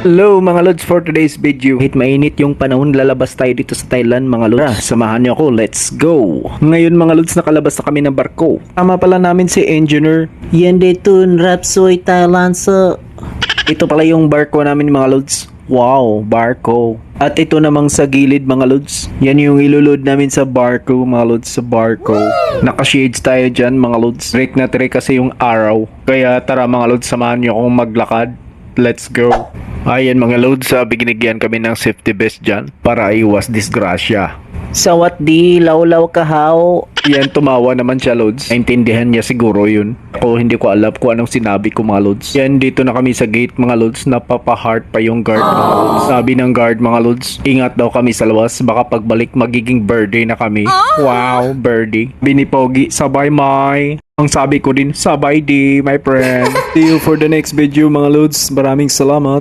Hello mga lods, for today's video. Kahit mainit yung panahon, lalabas tayo dito sa Thailand mga lods. Tara, samahan niyo ako, let's go. Ngayon mga lods, nakalabas na kami ng barko. Tama pala namin si engineer. Yan dito, Rapsoy, Thailand, sir. Ito pala yung barko namin mga lods. Wow, barko. At ito namang sa gilid mga lods. Yan yung ilulod namin sa barko mga lods, sa barko. Naka-shades tayo dyan mga lods. Break na try kasi yung araw. Kaya tara mga lods, samahan niyo akong maglakad. Let's go. Ayan mga lods, binigyan kami ng safety vest dyan para iwas disgrasya. Sawat di, lawlaw kahaw. Yan, tumawa naman siya lods. Naintindihan niya siguro yun. Ako hindi ko alam kung anong sinabi ko mga lods. Yan, dito na kami sa gate mga lods. Napapa-heart pa yung guard mga lods. Sabi ng guard mga lods, ingat daw kami sa labas. Baka pagbalik magiging birthday na kami. Wow, birthday. Binipogi, sabay may. Ang sabi ko din, sabay di my friend. See you for the next video mga lods. Maraming salamat.